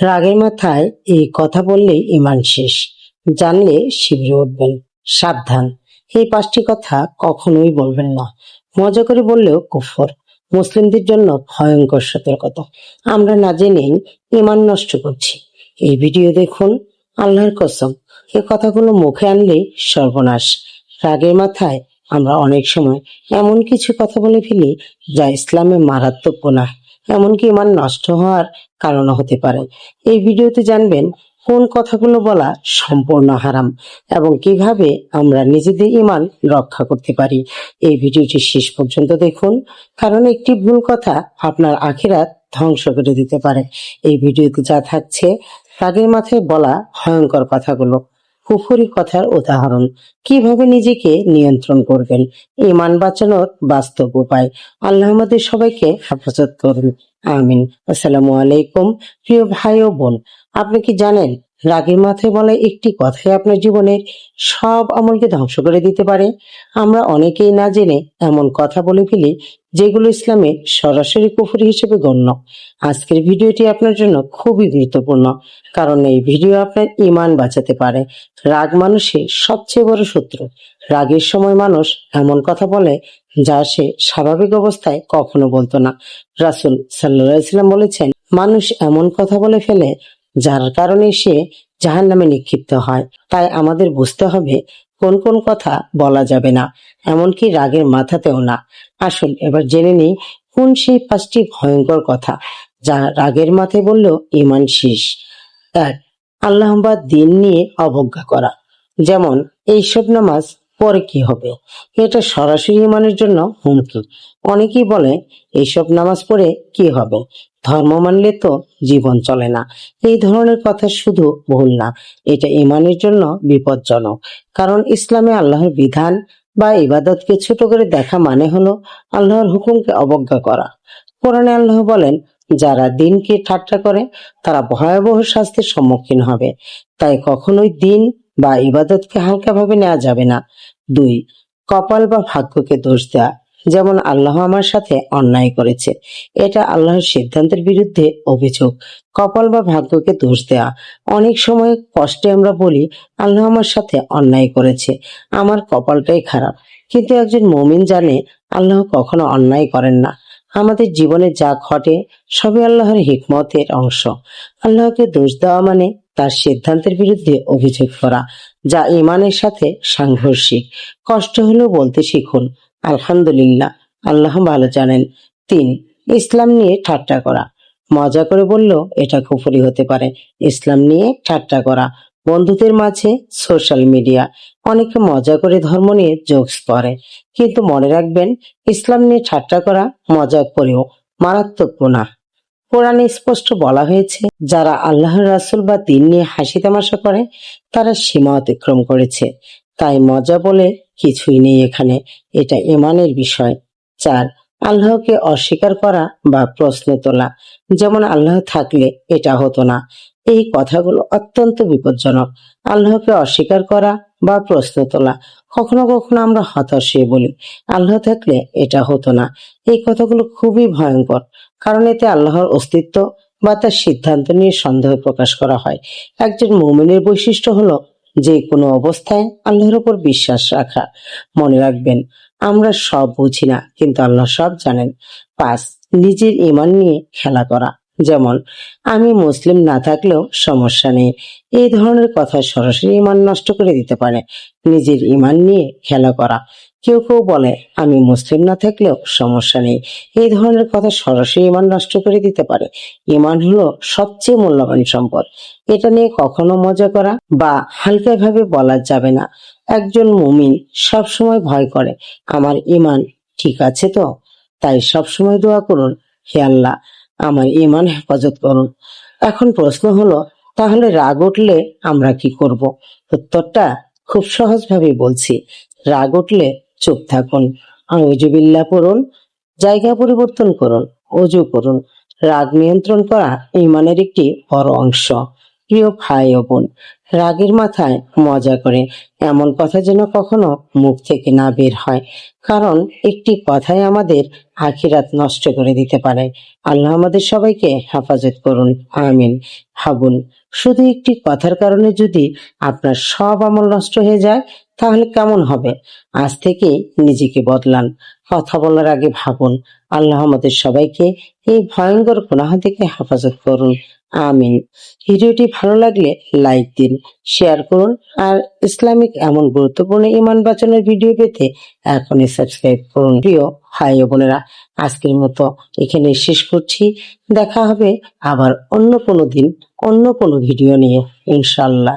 রাগের মাথায় এই কথা বললেই ঈমান শেষ, জানলে শিবরে উঠবেন, সাবধান। এই 5টি কথা কখনোই বলবেন না। মজা করে বললেও কুফর, মুসলিমদের জন্য ভয়ঙ্কর সতর্কতা। আমরা না জেনেই ঈমান নষ্ট করছি। এই ভিডিও দেখুন, আল্লাহর কসম এ কথাগুলো মুখে আনলেই সর্বনাশ। রাগের মাথায় আমরা অনেক সময় এমন কিছু কথা বলে ফেলি যা ইসলামে মারাত্মক গুনাহ, এমনকি ঈমান নষ্ট হওয়ার কারণ হতে পারে। এই ভিডিওতে জানবেন কোন কথাগুলো বলা সম্পূর্ণ হারাম এবং কিভাবে আমরা নিজেদের ঈমান রক্ষা করতে পারি। এই ভিডিওটি শেষ পর্যন্ত দেখুন, কারণ একটি ভুল কথা আপনার আখিরাত ধ্বংস করে দিতে পারে। এই ভিডিওতে যা থাকছে রাগের মাথায় বলা ভয়ঙ্কর কথাগুলো, কুফরি কথার উদাহরণ, কিভাবে নিজেকে নিয়ন্ত্রণ করবেন, ঈমান বাঁচানোর বাস্তব উপায়। আল্লাহ আমাদের সবাইকে হেফাজত করুন, আমিন। আসসালামু আলাইকুম প্রিয় ভাই ও বোন, আপনি কি জানেন রাগের মাথায় বলা একটি কথাই আপনার জীবনের সব আমলকে ধ্বংস করে দিতে পারে? আমরা অনেকেই না জেনে এমন কথা বলে ফেলি যেগুলো ইসলামে সরাসরি কুফরি হিসেবে গণ্য। আজকের ভিডিওটি আপনার জন্য খুবই গুরুত্বপূর্ণ, কারণ এই ভিডিও আপনার ঈমান বাঁচাতে পারে। রাগ মানুষের সবচেয়ে বড় শত্রু। রাগের সময় মানুষ এমন কথা বলে যা সে স্বাভাবিক অবস্থায় কখনো বলতো না। রাসূল সাল্লাল্লাহু আলাইহি ওয়াসাল্লাম বলেছেন, মানুষ এমন কথা বলে ফেলে যার কারণে সে জাহান্নামে নিক্ষিপ্ত হয়। তাই আমাদের বুঝতে হবে কোন কোন কথা বলা যাবে না, এমনকি রাগের মাথাতেও না। আসুন এবার জেনে নিই কোন সেই 5টি ভয়ঙ্কর কথা যা রাগের মাথায় বললেও ঈমান শেষ। 1. আল্লাহ বা দিন নিয়ে অবজ্ঞা করা, যেমন এইসব নামাজ পরে কি হবে, এটা সরাসরি ঈমানের জন্য হুমকি। অনেকেই বলে এইসব নামাজ পড়ে কি হবে, ধর্ম মানলে তো জীবন চলে না। এই ধরনের কথা শুধু ভুল না, এটা ঈমানের জন্য বিপজ্জনক। কারণ ইসলামে আল্লাহর বিধান বা ইবাদতকে ছোট করে দেখা মানে হলো আল্লাহর হুকুমকে অবজ্ঞা করা। কোরআনে আল্লাহ বলেন, যারা দিনকে ঠাট্টা করে তারা ভয়াবহ শাস্তির সম্মুখীন হবে। তাই কখনোই দিন বা ইবাদতকে হালকাভাবে নেওয়া যাবে না। 2. কপাল বা ভাগ্যকে দোষ দেয়া, যেমন আল্লাহ আমার সাথে অন্যায় করেছে, এটা আল্লাহর সিদ্ধান্তের বিরুদ্ধে অভিযোগ। কপাল বা ভাগ্যকে দোষ দেয়া, অনেক সময় কষ্টে আমরা বলি আল্লাহ আমার সাথে অন্যায় করেছে, আমার কপালটাই খারাপ। কিন্তু একজন মুমিন জানে আল্লাহ কখনো অন্যায় করেন না। আমাদের জীবনে যা ঘটে সবই আল্লাহর হিকমতের অংশ। আল্লাহকে দোষ দেওয়া মানে তার সিদ্ধান্তের বিরুদ্ধে অভিযোগ করা, যা ঈমানের সাথে সাংঘর্ষিক। কষ্ট হলেও বলতে শিখুন, আলহামদুলিল্লাহ, আল্লাহ ভালো জানেন। 3. ইসলাম নিয়ে ঠাট্টা করা, মজা করে বললেও এটা কুফরি হতে পারে। ইসলাম নিয়ে ঠাট্টা করা, বন্ধুদের মাঝে, সোশ্যাল মিডিয়া, অনেকে মজা করে ধর্ম নিয়ে জোকস করে, কিন্তু মনে রাখবেন ইসলাম নিয়ে ঠাট্টা করা মজা করেও মারাত্মক গুনাহ। কোরআনে স্পষ্ট বলা হয়েছে, যারা আল্লাহর রাসূল বা দিন নিয়ে হাসি তামাশা করে তারা সীমা অতিক্রম করেছে। তাই মজা বলে কিছুই নেই এখানে, এটা ঈমানের বিষয়। 4. আল্লাহকে অস্বীকার করা বা প্রশ্ন তোলা, যেমন আল্লাহ থাকলে এটা হতো না। এই কথাগুলো অত্যন্ত বিপজ্জনক। আল্লাহকে অস্বীকার করা বা প্রশ্ন তোলা, কখনো কখনো আমরা হতাশ হয়ে বলি আল্লাহ থাকলে এটা হতো না। এই কথাগুলো খুবই ভয়ঙ্কর, কারণ এতে আল্লাহর অস্তিত্ব বা তার সিদ্ধান্ত নিয়ে সন্দেহ প্রকাশ করা হয়। একজন মুমিনের বৈশিষ্ট্য হলো যে কোনো অবস্থায় আল্লাহর উপর বিশ্বাস রাখা। মনে রাখবেন, আমরা সব বুঝি না, কিন্তু আল্লাহ সব জানেন। 5. নিজের ঈমান নিয়ে খেলা করা, যেমন আমি মুসলিম না থাকলেও সমস্যা নেই, এই ধরনের কথা সরাসরি ঈমান নষ্ট করে দিতে পারে। নিজের ঈমান নিয়ে খেলা করা, কেউ কেউ বলে আমি মুসলিম না থাকলেও সমস্যা নেই, এই ধরনের কথা সরাসরি ঈমান নষ্ট করে দিতে পারে। ঈমান হলো সবচেয়ে মূল্যবান সম্পদ, এটা নিয়ে কখনো মজা করা বা হালকাভাবে বলা যাবে না। একজন মুমিন সবসময় ভয় করে আমার ঈমান ঠিক আছে তো, তাই সবসময় দোয়া করুন, হে আল্লাহ আমার ঈমান হেফাজত করুন। এখন প্রশ্ন হলো, তাহলে রাগ উঠলে আমরা কি করব? উত্তরটা খুব সহজভাবে বলছি। রাগ উঠলে চুপ থাকুন, আউযুবিল্লাহ পড়ুন, জায়গা পরিবর্তন করুন, ওযু করুন। রাগ নিয়ন্ত্রণ করা ঈমানের একটি বড় অংশ। প্রিয় ভাই ও বোন, রাগের মাথায় মজা করে এমন কথা যেন কখনো মুখ থেকে না বের হয়, কারণ একটি কথাই আমাদের আখিরাত নষ্ট করে দিতে পারে। আল্লাহ আমাদের সবাইকে হেফাজত করুন, আমিন। ভাবুন, শুধু একটি কথার কারণে যদি আপনার সব আমল নষ্ট হয়ে যায়, তাহলে কেমন হবে? আজ থেকে নিজেকে বদলান। কথা বলার আগে ভাবুন। আল্লাহ আমাদের সবাইকে এই ভয়ঙ্কর গুনাহ থেকে হেফাজত করুন, আমিন। ভিডিওটি ভালো লাগলে লাইক দিন, শেয়ার করুন, আর ইসলামিক এমন গুরুত্বপূর্ণ ঈমান বাঁচানোর ভিডিও পেতে এখনই সাবস্ক্রাইব করুন। প্রিয় ভাই ও বোনেরা, আজকের মতো এখানে শেষ করছি। দেখা হবে আবার অন্য কোনো দিন, অন্য কোনো ভিডিও নিয়ে, ইনশাআল্লাহ।